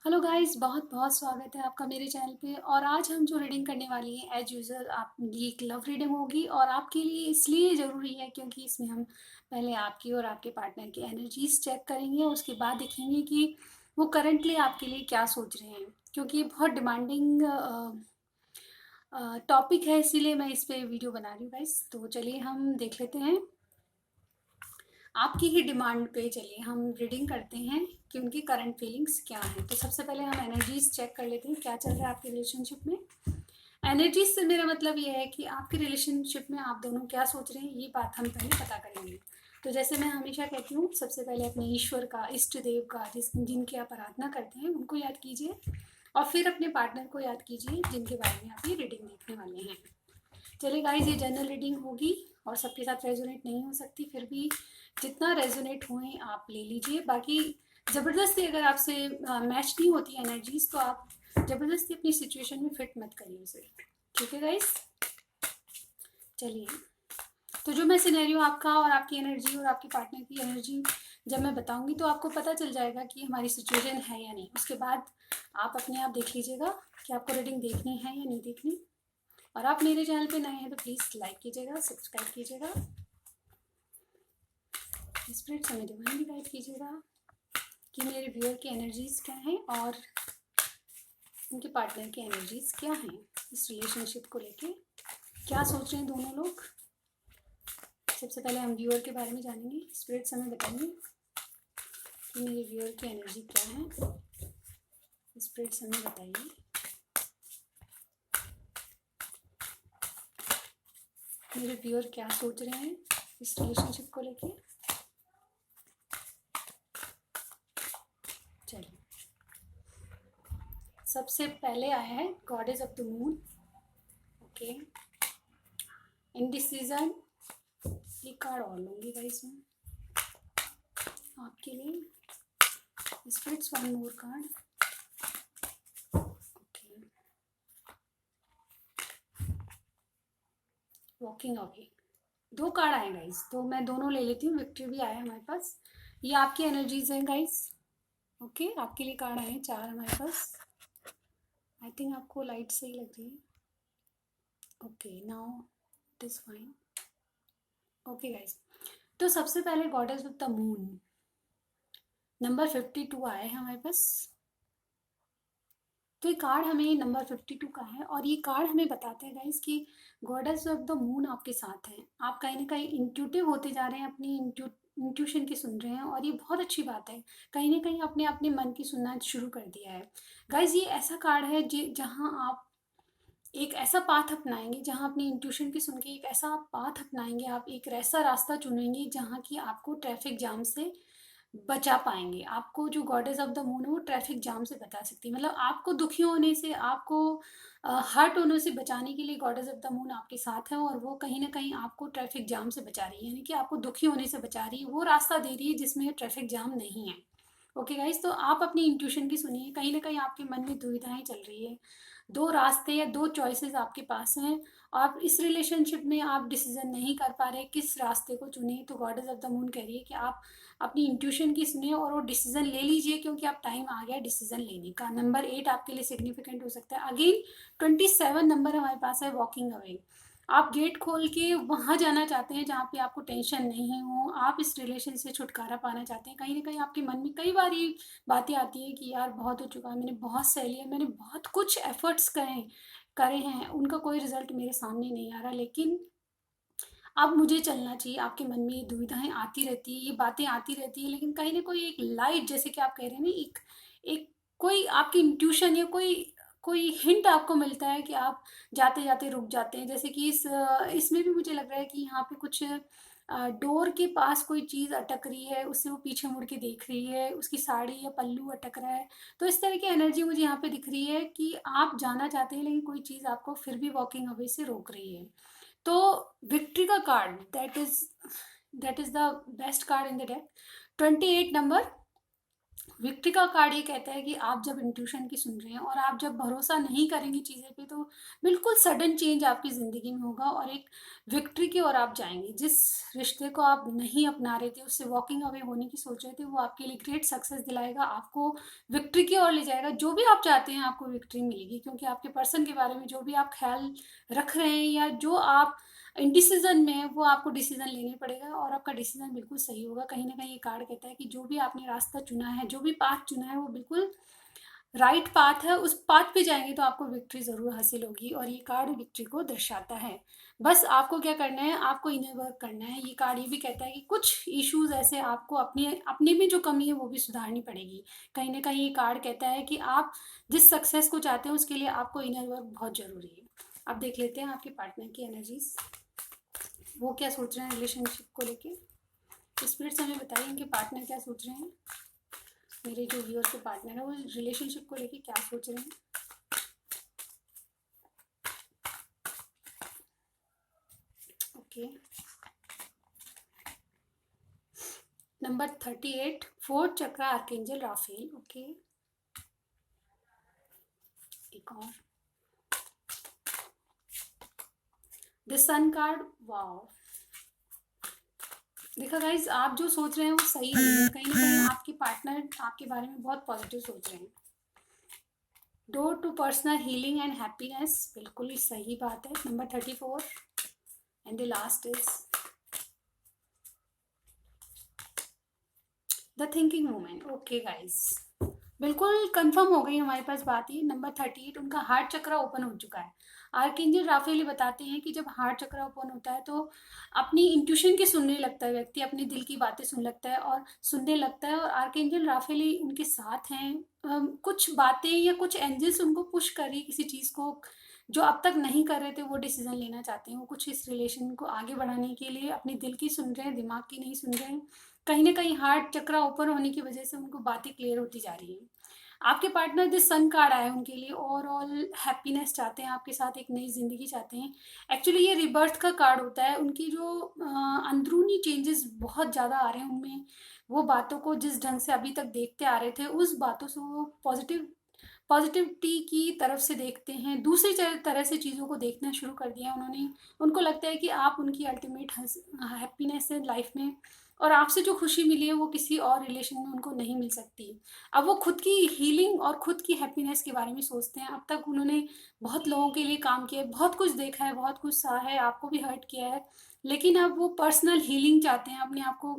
Hello guys, बहुत बहुत स्वागत है आपका मेरे चैनल पे। और आज हम जो रीडिंग करने वाली हैं एज यूजुअल आप ये एक लव रीडिंग होगी और आपके लिए इसलिए ज़रूरी है क्योंकि इसमें हम पहले आपकी और आपके पार्टनर की एनर्जीज चेक करेंगे और उसके बाद देखेंगे कि वो करंटली आपके लिए क्या सोच रहे हैं, क्योंकि ये बहुत डिमांडिंग टॉपिक है, इसीलिए मैं इस पे वीडियो बना रही हूँ गाइस। तो चलिए हम देख लेते हैं आपकी ही डिमांड पे। चलिए हम रीडिंग करते हैं कि उनकी करंट फीलिंग्स क्या हैं। तो सबसे पहले हम एनर्जीज चेक कर लेते हैं क्या चल रहा है आपके रिलेशनशिप में। एनर्जीज से मेरा मतलब ये है कि आपके रिलेशनशिप में आप दोनों क्या सोच रहे हैं, ये बात हम पहले पता करेंगे। तो जैसे मैं हमेशा कहती हूँ, सबसे पहले अपने ईश्वर का, इष्ट देव का, जिनकी आप आराधना करते हैं उनको याद कीजिए और फिर अपने पार्टनर को याद कीजिए जिनके बारे में आप ये रीडिंग देखने वाले हैं। चलिए गाइज, ये जनरल रीडिंग होगी और सबके साथ रेजोनेट नहीं हो सकती, फिर भी जितना रेजोनेट हुए आप ले लीजिए। बाकी ज़बरदस्ती अगर आपसे मैच नहीं होती एनर्जीज तो आप ज़बरदस्ती अपनी सिचुएशन में फिट मत करिए उसे। ठीक है गाइज, चलिए। तो जो मैं सिनेरियो आपका और आपकी एनर्जी और आपके पार्टनर की एनर्जी जब मैं बताऊंगी तो आपको पता चल जाएगा कि हमारी सिचुएशन है या नहीं। उसके बाद आप अपने आप देख लीजिएगा कि आपको रीडिंग देखनी है या नहीं देखनी। और आप मेरे चैनल पे नए हैं तो प्लीज़ लाइक कीजिएगा, सब्सक्राइब कीजिएगा, स्प्रिट समय डिवाइन भी गाइड कीजिएगा कि मेरे व्यूअर की एनर्जीज क्या हैं और उनके पार्टनर की एनर्जीज क्या हैं, इस रिलेशनशिप को लेके क्या सोच रहे हैं दोनों लोग। सबसे पहले हम व्यूअर के बारे में जानेंगे। स्पिरिट समय बताएंगे कि मेरे व्यूअर की एनर्जी क्या है। स्पिरिट समय बताइए मेरे व्यूअर क्या सोच रहे हैं इस रिलेशनशिप को लेके। चलिए, सबसे पहले आया है goddess of the moon. Okay, indecision. एक कार्ड और लूंगी गाइस मैं आपके लिए। Spirits one more card. Okay, walking away. दो कार्ड आए गाइस, तो मैं दोनों ले लेती हूँ। विक्ट्री भी आया हमारे पास। ये आपकी एनर्जीज हैं गाइस। ओके, आपके लिए कार्ड आए हैं 4 हमारे पास। आई थिंक आपको लाइट सही लग रही है। Okay, now it is fine. Okay guys, तो सबसे पहले goddess of the moon number 52 आया है हमारे पास। तो ये कार्ड हमें नंबर 52 का है और ये कार्ड हमें बताते हैं गाइस कि गॉडेस ऑफ द मून आपके साथ हैं। आप कहीं ना कहीं इंट्यूटिव होते जा रहे हैं, अपनी इंट्यूशन की सुन रहे हैं और ये बहुत अच्छी बात है। कहीं ना कहीं आपने अपने मन की सुनना शुरू कर दिया है गाइस। ये ऐसा कार्ड है जहाँ आप एक ऐसा पाथ अपनाएंगे, जहाँ अपनी इंट्यूशन की सुन के एक ऐसा पाथ अपनाएंगे, आप एक ऐसा रास्ता चुनेंगे जहाँ की आपको ट्रैफिक जाम से बचा पाएंगे। आपको जो गॉडेस ऑफ द मून है वो ट्रैफिक जाम से बचा सकती है। मतलब आपको दुखी होने से, आपको हर्ट होने से बचाने के लिए गॉडेस ऑफ द मून आपके साथ है और वो कहीं ना कहीं आपको ट्रैफिक जाम से बचा रही है, यानी कि आपको दुखी होने से बचा रही है, वो रास्ता दे रही है जिसमें ट्रैफिक जाम नहीं है। ओके गाइस, तो आप अपनी इंट्यूशन की सुनिए। कहीं ना कहीं आपके मन में दुविधाएं चल रही है। दो रास्ते या दो चॉइसेस आपके पास हैं। आप इस रिलेशनशिप में आप डिसीजन नहीं कर पा रहे किस रास्ते को चुने, तो गॉडेस ऑफ द मून कह रही है कि आप अपनी इंट्यूशन की सुनिए और वो डिसीजन ले लीजिए, क्योंकि आप टाइम आ गया डिसीजन लेने का। नंबर 8 आपके लिए सिग्निफिकेंट हो सकता है। अगेन 27 नंबर हमारे पास है, वॉकिंग अवे। आप गेट खोल के वहां जाना चाहते हैं जहाँ पे आपको टेंशन नहीं हो। आप इस रिलेशन से छुटकारा पाना चाहते हैं। कहीं ना कहीं आपके मन में कई बार ये बातें आती है कि यार बहुत हो चुका है, मैंने बहुत सह लिया, मैंने बहुत कुछ एफर्ट्स करे हैं, उनका कोई रिजल्ट मेरे सामने नहीं आ रहा, लेकिन अब मुझे चलना चाहिए। आपके मन में ये दुविधाएं आती रहती है, ये बातें आती रहती है, लेकिन कहीं ना कोई एक लाइट, जैसे कि आप कह रहे हैं ना, एक एक कोई आपकी इंट्यूशन या कोई कोई हिंट आपको मिलता है कि आप जाते जाते रुक जाते हैं। जैसे कि इसमें भी मुझे लग रहा है कि यहाँ पे कुछ डोर के पास कोई चीज़ अटक रही है, उससे वो पीछे मुड़ के देख रही है, उसकी साड़ी या पल्लू अटक रहा है। तो इस तरह की एनर्जी मुझे यहाँ पे दिख रही है कि आप जाना चाहते हैं लेकिन कोई चीज़ आपको फिर भी वॉकिंग अवे से रोक रही है। तो विक्ट्री का card, that is the best card in the deck. 28 number victory का कार्ड ये कहता है कि आप जब इंट्यूशन की सुन रहे हैं और आप जब भरोसा नहीं करेंगे चीज़ें पे, तो बिल्कुल सडन चेंज आपकी ज़िंदगी में होगा और एक विक्ट्री की ओर आप जाएंगे। जिस रिश्ते को आप नहीं अपना रहे थे, उससे वॉकिंग अवे होने की सोच रहे थे, वो आपके लिए ग्रेट सक्सेस दिलाएगा, आपको विक्ट्री की ओर ले जाएगा। जो भी आप चाहते हैं आपको विक्ट्री मिलेगी, क्योंकि आपके पर्सन के बारे में जो भी आप ख्याल रख रहे हैं या जो आप इंडिसीजन में है, वो आपको डिसीजन लेने पड़ेगा और आपका डिसीजन बिल्कुल सही होगा। कहीं ना कहीं ये कार्ड कहता है कि जो भी आपने रास्ता चुना है, जो भी पाथ चुना है, वो बिल्कुल राइट पाथ है। उस पाथ पे जाएंगे तो आपको विक्ट्री ज़रूर हासिल होगी और ये कार्ड विक्ट्री को दर्शाता है। बस आपको क्या करना है, आपको इनर वर्क करना है। ये कार्ड ये भी कहता है कि कुछ इश्यूज ऐसे आपको अपने अपने में जो कमी है वो भी सुधारनी पड़ेगी। कहीं ना कहीं ये कार्ड कहता है कि आप जिस सक्सेस को चाहते हैं उसके लिए आपको इनर वर्क बहुत ज़रूरी है। अब देख लेते हैं आपके पार्टनर की एनर्जीज, वो क्या सोच रहे हैं रिलेशनशिप को लेके। स्पिरिट्स हमें बताइए इनके पार्टनर क्या सोच रहे हैं, मेरे जो व्यूअर के पार्टनर है वो रिलेशनशिप को लेके क्या सोच रहे हैं। ओके, नंबर 38, फोर्थ चक्रा, आर्केंजल राफेल। ओके, एक और द सन कार्ड। वाओ, देखा गाइज, आप जो सोच रहे हैं वो सही है। कहीं ना कहीं आपके पार्टनर आपके बारे में बहुत पॉजिटिव सोच रहे हैं। Door to personal healing and happiness, बिल्कुल ही सही बात है। Number 34 and the last is the thinking women. Okay guys, बिल्कुल कंफर्म हो गई हमारे पास बात ही। नंबर 38, उनका हार्ट चक्रा ओपन हो चुका है। आर्कएंजल राफेल बताते हैं कि जब हार्ट चक्रा ओपन होता है तो अपनी इंट्यूशन के सुनने लगता है व्यक्ति, अपने दिल की बातें सुनने लगता है और आर्कएंजल राफेल उनके साथ हैं। कुछ बातें या कुछ एंजल्स उनको पुश कर रही है किसी चीज़ को जो अब तक नहीं कर रहे थे, वो डिसीजन लेना चाहते हैं। वो कुछ इस रिलेशन को आगे बढ़ाने के लिए अपने दिल की सुन रहे हैं, दिमाग की नहीं सुन रहे हैं। कहीं ना कहीं हार्ट चक्रा ओपन होने की वजह से उनको बातें क्लियर होती जा रही हैं। आपके पार्टनर जिस सन कार्ड आया है उनके लिए ओवरऑल हैप्पीनेस चाहते हैं, आपके साथ एक नई जिंदगी चाहते हैं। एक्चुअली ये रिबर्थ का कार्ड होता है। उनकी जो अंदरूनी चेंजेस बहुत ज़्यादा आ रहे हैं उनमें, वो बातों को जिस ढंग से अभी तक देखते आ रहे थे, उस बातों से वो पॉजिटिविटी की तरफ से देखते हैं, दूसरी तरह से चीज़ों को देखना शुरू कर दिया उन्होंने। उनको लगता है कि आप उनकी अल्टीमेट हैप्पीनेस है लाइफ में, और आपसे जो खुशी मिली है वो किसी और रिलेशन में उनको नहीं मिल सकती। अब वो खुद की हीलिंग और खुद की हैप्पीनेस के बारे में सोचते हैं। अब तक उन्होंने बहुत लोगों के लिए काम किया है, बहुत कुछ देखा है, बहुत कुछ सहा है, आपको भी हर्ट किया है, लेकिन अब वो पर्सनल हीलिंग चाहते हैं, अपने आप को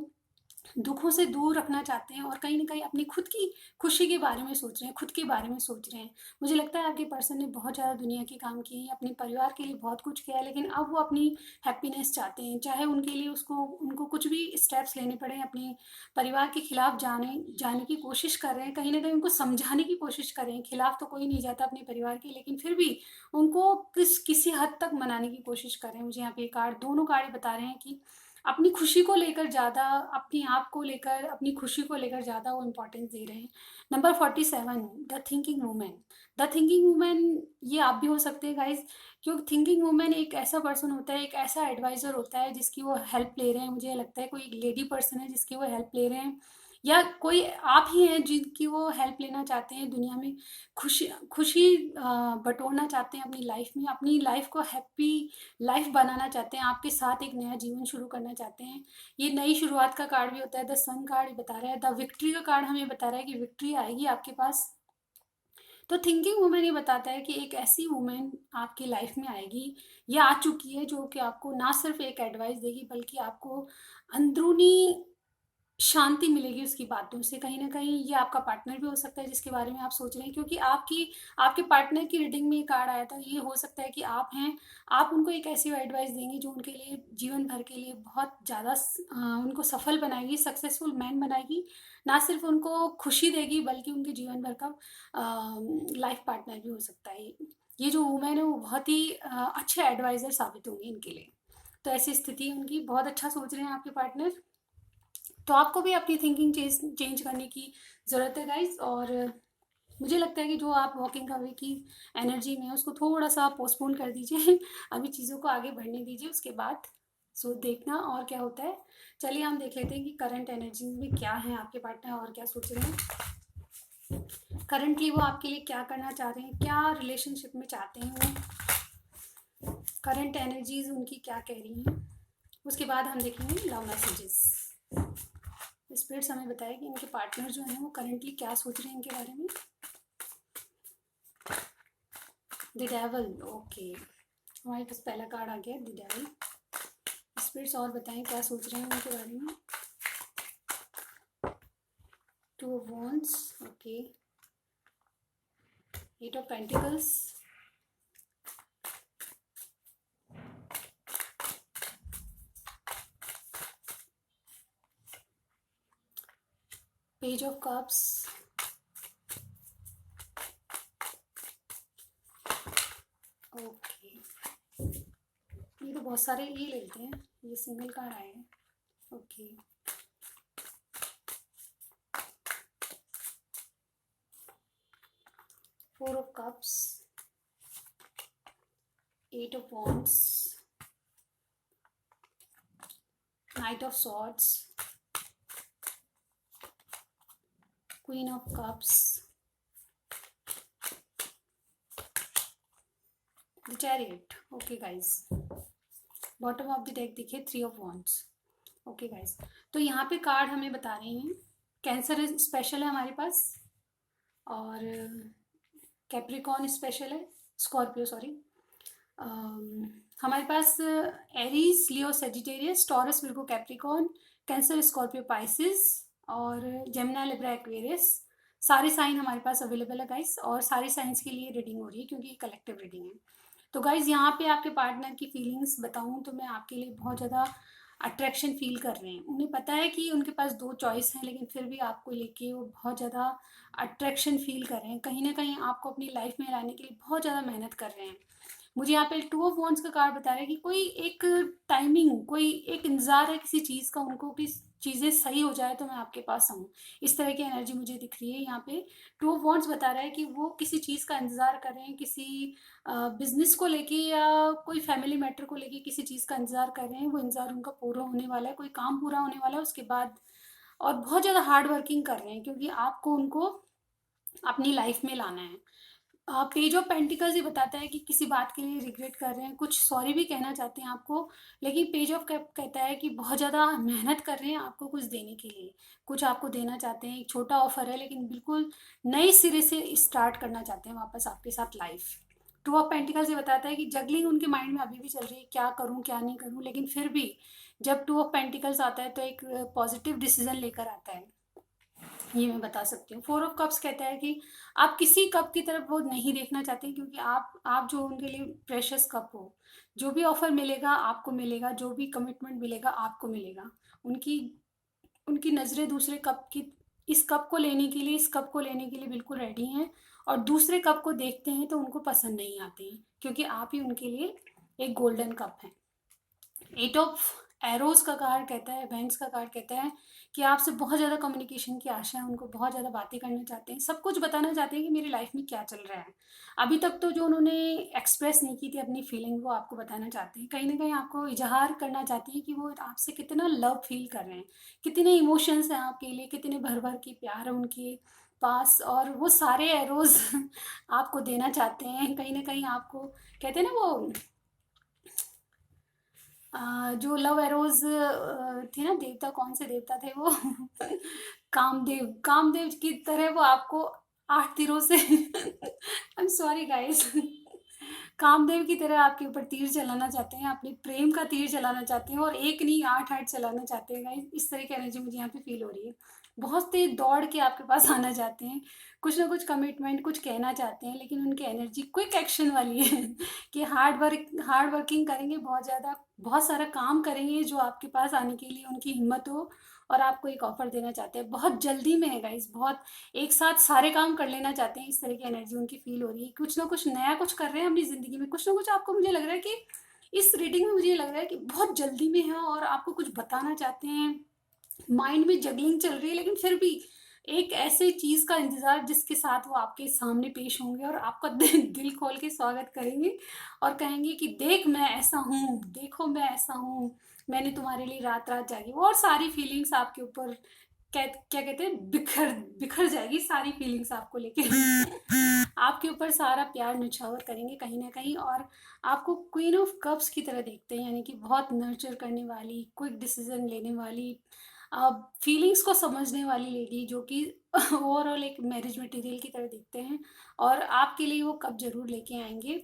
दुखों से दूर रखना चाहते हैं और कहीं ना कहीं अपनी खुद की खुशी के बारे में सोच रहे हैं, खुद के बारे में सोच रहे हैं। मुझे लगता है आपके पर्सन ने बहुत ज़्यादा दुनिया के काम किए हैं, अपने परिवार के लिए बहुत कुछ किया है, लेकिन अब वो अपनी हैप्पीनेस चाहते हैं। चाहे उनके लिए उसको उनको कुछ भी स्टेप्स लेने पड़े, अपने परिवार के खिलाफ जाने जाने की कोशिश कर रहे हैं, कहीं ना कहीं उनको समझाने की कोशिश कर रहे हैं। खिलाफ तो कोई नहीं जाता अपने परिवार के, लेकिन फिर भी उनको किसी हद तक मनाने की कोशिश कर रहे हैं। मुझे यहाँ पे कार्ड, दोनों कार्ड बता रहे हैं कि अपनी खुशी को लेकर ज़्यादा, अपने आप को लेकर, अपनी खुशी को लेकर ज़्यादा वो इम्पोर्टेंस दे रहे हैं। Number 47, the thinking women. The thinking women, ये आप भी हो सकते हैं गाइज, क्योंकि थिंकिंग वूमेन एक ऐसा पर्सन होता है, एक ऐसा एडवाइज़र होता है जिसकी वो हेल्प ले रहे हैं। मुझे लगता है कोई एक लेडी पर्सन है जिसकी वो हेल्प ले रहे हैं, या कोई आप ही हैं जिनकी वो हेल्प लेना चाहते हैं। दुनिया में खुशी खुशी बटोरना चाहते हैं अपनी लाइफ में, अपनी लाइफ को हैप्पी लाइफ बनाना चाहते हैं, आपके साथ एक नया जीवन शुरू करना चाहते हैं। ये नई शुरुआत का कार्ड भी होता है। द सन कार्ड बता रहा है, द विक्ट्री का कार्ड हमें बता रहा है कि विक्ट्री आएगी आपके पास। तो थिंकिंग वुमेन ये बताता है कि एक ऐसी वुमेन आपकी लाइफ में आएगी या आ चुकी है जो कि आपको ना सिर्फ एक एडवाइस देगी, बल्कि आपको अंदरूनी शांति मिलेगी उसकी बातों से। कहीं न कहीं ये आपका पार्टनर भी हो सकता है जिसके बारे में आप सोच रहे हैं, क्योंकि आपके पार्टनर की रीडिंग में ये कार्ड आया था। ये हो सकता है कि आप हैं, आप उनको एक ऐसी एडवाइस देंगे जो उनके लिए जीवन भर के लिए बहुत ज़्यादा उनको सफल बनाएगी, सक्सेसफुल मैन बनाएगी। ना सिर्फ उनको खुशी देगी बल्कि उनके जीवन भर का लाइफ पार्टनर भी हो सकता है। ये जो वूमेन है वो बहुत ही अच्छे एडवाइज़र साबित होंगी इनके लिए। तो ऐसी स्थिति है उनकी, बहुत अच्छा सोच रहे हैं आपके पार्टनर। तो आपको भी अपनी थिंकिंग चेंज करने की ज़रूरत है गाइज। और मुझे लगता है कि जो आप वॉकिंग अवे की एनर्जी में है उसको थोड़ा सा पोस्टपोन कर दीजिए अभी चीज़ों को आगे बढ़ने दीजिए, उसके बाद सो देखना और क्या होता है। चलिए हम देख लेते हैं कि करंट एनर्जी में क्या है आपके पार्टनर और क्या सोच रहे हैं। करंटली वो आपके लिए क्या करना चाह रहे हैं, क्या रिलेशनशिप में चाहते हैं वो, करंट एनर्जीज उनकी क्या कह रही हैं। उसके बाद हम देखेंगे लव मैसेजेस। स्पिरिट्स हमें बताया कि इनके पार्टनर जो हैं वो करंटली क्या सोच रहे हैं इनके बारे में। द डेविल, ओके, हमारे पास पहला कार्ड आ गया द डेविल। स्पिरिट्स और बताएं क्या सोच रहे हैं उनके बारे में। Two of wands, okay, eight of pentacles, page of cups, okay, ये तो बहुत सारे ये लेते हैं, ये सिंगल कार्ड आए हैं, okay, four of cups, eight of wands, knight of swords, queen of cups, the chariot, okay guys. Bottom of the deck देखिए three of wands, okay guys. तो यहाँ पे कार्ड हमें बता रहे हैं कैंसर स्पेशल है हमारे पास, और कैप्रिकॉन स्पेशल है, स्कॉर्पियो सॉरी, हमारे पास Aries, Leo, Sagittarius, Taurus, Virgo, Capricorn, Cancer, Scorpio, Pisces और जेमिनी, लिब्रा, एक्वेरियस, सारे साइन हमारे पास अवेलेबल है गाइस। और सारे साइंस के लिए रीडिंग हो रही है क्योंकि कलेक्टिव रीडिंग है। तो गाइज यहाँ पे आपके पार्टनर की फीलिंग्स बताऊँ तो मैं आपके लिए बहुत ज़्यादा अट्रैक्शन फील कर रहे हैं। उन्हें पता है कि उनके पास दो चॉइस हैं, लेकिन फिर भी आपको लेके वो बहुत ज़्यादा अट्रैक्शन फील कर रहे हैं। कहीं ना कहीं आपको अपनी लाइफ में लाने के लिए बहुत ज़्यादा मेहनत कर रहे हैं। मुझे यहाँ पे टू ऑफ वॉन्ड्स का कार्ड बता रहा है कि कोई एक टाइमिंग, कोई एक इंतज़ार है किसी चीज़ का उनको कि चीज़ें सही हो जाए तो मैं आपके पास आऊँ। इस तरह की एनर्जी मुझे दिख रही है यहाँ पे। टू ऑफ वॉन्ड्स बता रहा है कि वो किसी चीज़ का इंतज़ार कर रहे हैं, किसी बिजनेस को लेके या कोई फैमिली मैटर को लेके किसी चीज़ का इंतज़ार कर रहे हैं। वो इंतज़ार उनका पूरा होने वाला है, कोई काम पूरा होने वाला है उसके बाद। और बहुत ज़्यादा हार्ड वर्किंग कर रहे हैं क्योंकि आपको उनको अपनी लाइफ में लाना है। पेज ऑफ पेंटिकल्स ये बताता है कि किसी बात के लिए रिग्रेट कर रहे हैं, कुछ सॉरी भी कहना चाहते हैं आपको, लेकिन पेज ऑफ कप कहता है कि बहुत ज़्यादा मेहनत कर रहे हैं आपको कुछ देने के लिए, कुछ आपको देना चाहते हैं। एक छोटा ऑफर है लेकिन बिल्कुल नए सिरे से स्टार्ट करना चाहते हैं वापस आपके साथ लाइफ। टू ऑफ पेंटिकल्स ये बताता है कि जगलिंग उनके माइंड में अभी भी चल रही है, क्या करूं क्या नहीं करूं, लेकिन फिर भी जब टू ऑफ पेंटिकल्स आता है तो एक पॉजिटिव डिसीजन लेकर आता है, ये मैं बता सकती हूँ। फोर ऑफ कप्स कहता है कि आप किसी कप की तरफ वो नहीं देखना चाहते क्योंकि आप जो उनके लिए प्रेशियस कप हो। जो भी ऑफर मिलेगा आपको मिलेगा, जो भी कमिटमेंट मिलेगा आपको मिलेगा। उनकी उनकी नज़रें दूसरे कप की, इस कप को लेने के लिए, इस कप को लेने के लिए बिल्कुल रेडी हैं, और दूसरे कप को देखते हैं तो उनको पसंद नहीं आते हैं क्योंकि आप ही उनके लिए एक गोल्डन कप हैं। एट ऑफ एरोज का कार्ड कहता है, बैंड्स का कार्ड कहता है कि आपसे बहुत ज़्यादा कम्युनिकेशन की आशा है, उनको बहुत ज़्यादा बातें करना चाहते हैं, सब कुछ बताना चाहते हैं कि मेरी लाइफ में क्या चल रहा है। अभी तक तो जो उन्होंने एक्सप्रेस नहीं की थी अपनी फीलिंग, वो आपको बताना चाहते हैं। कहीं ना कहीं आपको इजहार करना चाहते हैं कि वो आपसे कितना लव फील कर रहे हैं, कितने इमोशंस हैं आपके लिए, कितने भर भर के प्यार है उनके पास, और वो सारे एरोज आपको देना चाहते हैं। कहीं ना कहीं आपको कहते हैं ना वो जो लव एरोज थे ना, देवता, कौन से देवता थे वो कामदेव, कामदेव की तरह वो आपको 8 तीरों से I am sorry guys, Kamdev की तरह आपके ऊपर तीर चलाना चाहते हैं, अपने प्रेम का तीर चलाना चाहते हैं, और एक नहीं 8 8 चलाना चाहते हैं गाइस। इस तरह की एनर्जी मुझे यहाँ पे फील हो रही है। बहुत तेज दौड़ के आपके पास आना चाहते हैं, कुछ ना कुछ कमिटमेंट, कुछ कहना चाहते हैं, लेकिन उनकी एनर्जी क्विक एक्शन वाली है कि हार्ड वर्किंग करेंगे, बहुत ज़्यादा, बहुत सारा काम करेंगे जो आपके पास आने के लिए उनकी हिम्मत हो, और आपको एक ऑफर देना चाहते हैं। बहुत जल्दी में है गाइस, बहुत एक साथ सारे काम कर लेना चाहते हैं। इस तरह की एनर्जी उनकी फील हो रही है। कुछ ना कुछ नया कुछ कर रहे हैं अपनी ज़िंदगी में, कुछ ना कुछ आपको, मुझे लग रहा है कि इस रीडिंग में मुझे लग रहा है कि बहुत जल्दी में है और आपको कुछ बताना चाहते हैं। माइंड में जगलिंग चल रही है, लेकिन फिर भी एक ऐसे चीज का इंतजार जिसके साथ वो आपके सामने पेश होंगे और आपका दिल खोल के स्वागत करेंगे, और कहेंगे कि देख मैं ऐसा हूँ, देखो मैं ऐसा हूँ, मैंने तुम्हारे लिए रात रात जागी, और सारी फीलिंग्स आपके ऊपर क्या कहते हैं, बिखर बिखर जाएगी सारी फीलिंग्स आपको लेके। आपके ऊपर सारा प्यार न्यौछावर करेंगे कहीं ना कहीं, और आपको क्वीन ऑफ कप्स की तरह देखते हैं, यानी कि बहुत नर्चर करने वाली, क्विक डिसीजन लेने वाली, फीलिंग्स को समझने वाली लेडी, जो कि ओवरऑल एक मैरिज मटेरियल की तरह दिखते हैं। और आपके लिए वो कप जरूर लेके आएंगे,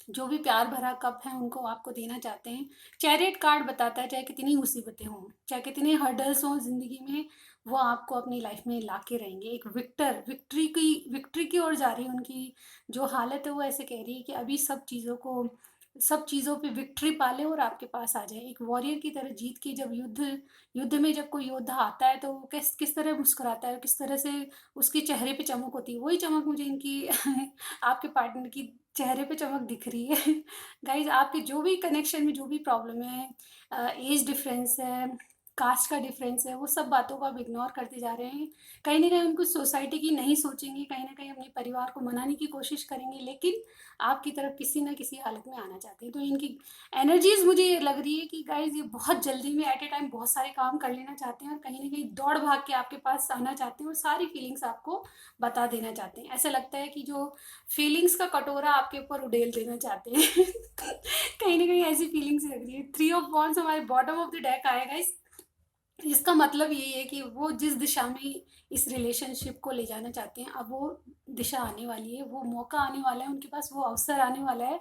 जो भी प्यार भरा कप है उनको आपको देना चाहते हैं। चैरियट कार्ड बताता है, चाहे कितनी मुसीबतें हों, चाहे कितने हर्डल्स हों ज़िंदगी में, वो आपको अपनी लाइफ में ला के रहेंगे। एक विक्ट्री की ओर जा रही है उनकी जो हालत है, वो ऐसे कह रही है कि अभी सब चीज़ों पे विक्ट्री पाले और आपके पास आ जाए। एक वॉरियर की तरह जीत के, जब युद्ध में जब कोई योद्धा आता है तो वो किस तरह मुस्कुराता है, किस तरह से उसके चेहरे पे चमक होती है, वही चमक मुझे इनकी आपके पार्टनर की चेहरे पे चमक दिख रही है। गाइज, आपके जो भी कनेक्शन में जो भी प्रॉब्लम है, एज डिफरेंस है, कास्ट का डिफरेंस है, वो सब बातों को आप इग्नोर करते जा रहे हैं। कहीं ना कहीं उनको सोसाइटी की नहीं सोचेंगे, कहीं ना कहीं अपने परिवार को मनाने की कोशिश करेंगे, लेकिन आपकी तरफ किसी ना किसी हालत में आना चाहते हैं। तो इनकी एनर्जीज मुझे ये लग रही है कि गाइज ये बहुत जल्दी में एट ए टाइम बहुत सारे काम कर लेना चाहते हैं, और कहीं ना कहीं दौड़ भाग के आपके पास आना चाहते हैं, और सारी फीलिंग्स आपको बता देना चाहते हैं। ऐसा लगता है कि जो फीलिंग्स का कटोरा आपके ऊपर उड़ेल देना चाहते हैं। कहीं ना कहीं ऐसी फीलिंग्स लग रही है। 3 ऑफ वॉन्ड्स हमारे बॉटम ऑफ द डेक आएगा। इसका मतलब यही है कि वो जिस दिशा में इस रिलेशनशिप को ले जाना चाहते हैं, अब वो दिशा आने वाली है, वो मौका आने वाला है उनके पास, वो अवसर आने वाला है,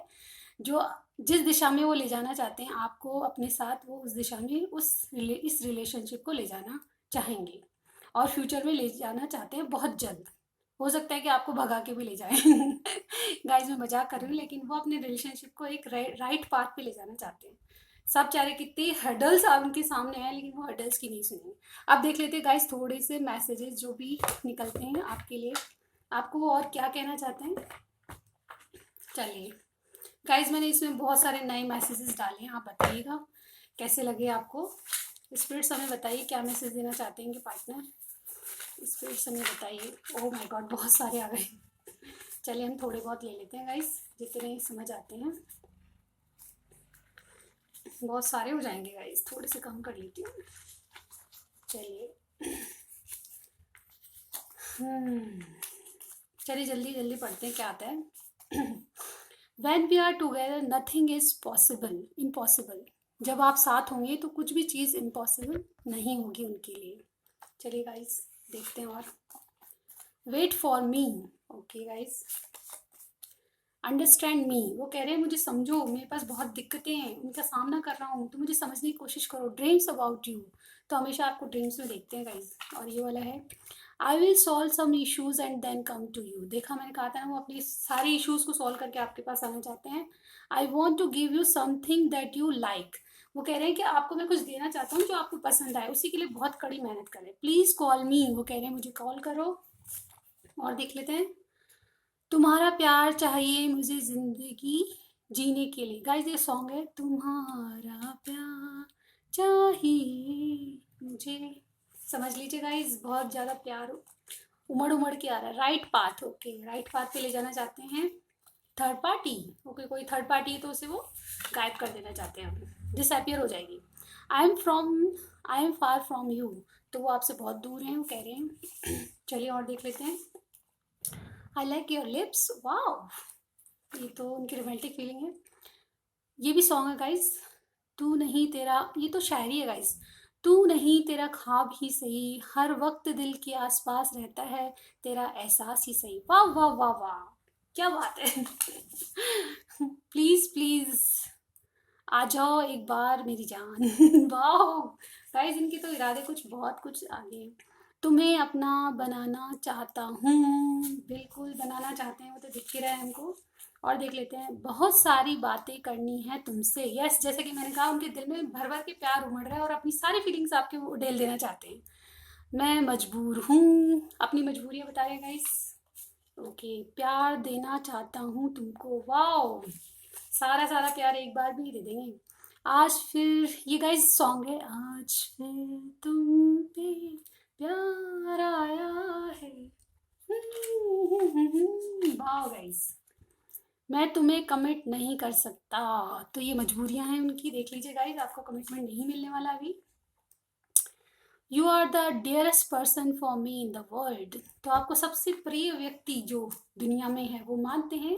जो जिस दिशा में वो ले जाना चाहते हैं आपको अपने साथ, वो उस दिशा में इस रिलेशनशिप को ले जाना चाहेंगे, और फ्यूचर में ले जाना चाहते हैं बहुत जल्द। हो सकता है कि आपको भगा के भी ले जाएं। गाइस, मैं मजाक कर रही हूँ, लेकिन वो अपने रिलेशनशिप को एक राइट पाथ पे ले जाना चाहते हैं। सब चाह रहे, कितने हर्डल्स उनके सामने हैं, लेकिन वो हर्डल्स की नहीं सुनेंगे। अब देख लेते हैं गाइस थोड़े से मैसेजेस जो भी निकलते हैं आपके लिए, आपको वो और क्या कहना चाहते हैं। चलिए गाइज, मैंने इसमें बहुत सारे नए मैसेजेस डाले हैं, आप बताइएगा कैसे लगे आपको। स्पिरिट्स हमें बताइए क्या मैसेज देना चाहते हैं कि पार्टनर। स्पिरिट्स हमें बताइए। ओह माय गॉड, बहुत सारे आ गए। चलिए हम थोड़े बहुत ले लेते हैं गाइज, जितने समझ आते हैं। बहुत सारे हो जाएंगे गाइज, थोड़े से कम कर लेती हूँ। चलिए चलिए जल्दी जल्दी पढ़ते हैं क्या आता है। When we are together, nothing is possible, impossible. जब आप साथ होंगे तो कुछ भी चीज़ इम्पॉसिबल नहीं होगी उनके लिए। चलिए गाइस देखते हैं। और wait for me, okay guys, understand me, वो कह रहे हैं मुझे समझो, मेरे पास बहुत दिक्कतें हैं, उनका सामना कर रहा हूँ, तो मुझे समझने की कोशिश करो। ड्रीम्स अबाउट यू, तो हमेशा आपको ड्रीम्स में देखते हैं गाइस। और ये वाला है, I will solve some issues and then come to you. देखा, मैंने कहा था ना, वो अपने सारे इशूज़ को सॉल्व करके आपके पास आना चाहते हैं। I want to give you something that you like, वो कह रहे हैं कि आपको मैं कुछ देना चाहता हूँ जो आपको पसंद आए, उसी के लिए बहुत कड़ी मेहनत करें। प्लीज़ कॉल मी, वो कह रहे हैं मुझे कॉल करो। और देख लेते हैं, तुम्हारा प्यार चाहिए मुझे जिंदगी जीने के लिए। गाइस ये सॉन्ग है, तुम्हारा प्यार चाहिए मुझे। समझ लीजिए गाइस, बहुत ज़्यादा प्यार उमड़ उमड़ के आ रहा है। Right path, okay, right path पे ले जाना चाहते हैं। थर्ड पार्टी, ओके, कोई थर्ड पार्टी है तो उसे वो गायब कर देना चाहते हैं, डिसअपियर हो जाएगी। I am far from you, तो वो आपसे बहुत दूर हैं, वो कह रहे हैं। चलिए और देख लेते हैं। I like your lips, wow, ये तो उनकी रोमांटिक फीलिंग है। ये भी सॉन्ग है गाइस, तू नहीं तेरा, ये तो शायरी है गाइस। तू नहीं तेरा ख्वाब ही सही, हर वक्त दिल के आसपास रहता है, तेरा एहसास ही सही। वाह वाह वाह वाह, क्या बात है। प्लीज प्लीज आ जाओ एक बार मेरी जान। वाह गाइस, इनके तो इरादे कुछ बहुत कुछ आगे हैं। तुम्हें अपना बनाना चाहता हूँ, बिल्कुल बनाना चाहते हैं, वो तो दिख ही रहा है हमको। और देख लेते हैं, बहुत सारी बातें करनी है तुमसे। यस, जैसे कि मैंने कहा, उनके दिल में भर भर के प्यार उमड़ रहा है, और अपनी सारी फीलिंग्स आपके वो उड़ेल देना चाहते हैं। मैं मजबूर हूँ, अपनी मजबूरियाँ बता रहे हैं गाइस। ओके, प्यार देना चाहता हूँ तुमको, वाओ, सारा सारा प्यार एक बार भी दे देंगे। आज फिर, ये गाइस सॉन्ग है, आज फिर तुम पे प्यार आया है। वाह गाइस, मैं तुम्हें कमिट नहीं कर सकता, तो ये मजबूरियां हैं उनकी। देख लीजिए गाइस, आपको कमिटमेंट नहीं मिलने वाला अभी। You are the dearest person for me in the world. तो आपको सबसे प्रिय व्यक्ति जो दुनिया में है वो मानते हैं।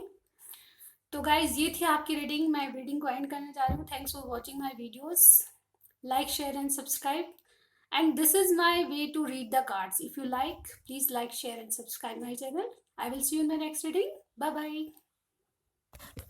तो गाइज ये थी आपकी रीडिंग। मैं रीडिंग को एंड करने जा रही हूँ। Thanks for watching my videos. Like, share and subscribe. And this is my way to read the cards. If you like, please like, share and subscribe my channel. I will see you in the next reading. Bye bye.